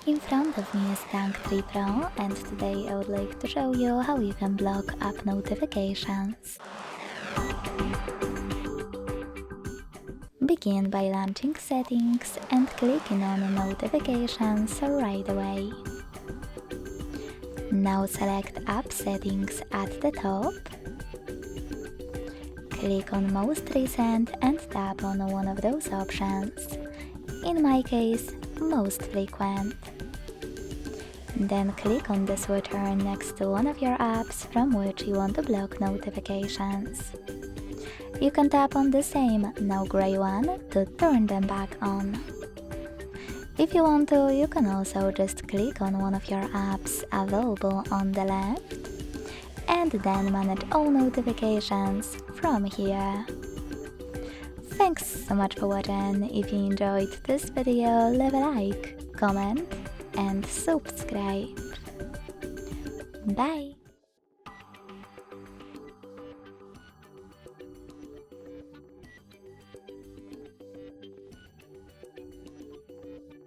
In front of me is Tank 3 Pro, and today I would like to show you how you can block app notifications. Begin by launching Settings and clicking on Notifications right away. Now select App Settings at the top. Click on Most Recent and tap on one of those options. In my case, Most Frequent. Then click on the switcher next to one of your apps from which you want to block notifications. You can tap on the same now gray one to turn them back on. If you want to, you can also just click on one of your apps available on the left and then manage all notifications from here. Thanks so much for watching. If you enjoyed this video, leave a like, comment and subscribe. Bye!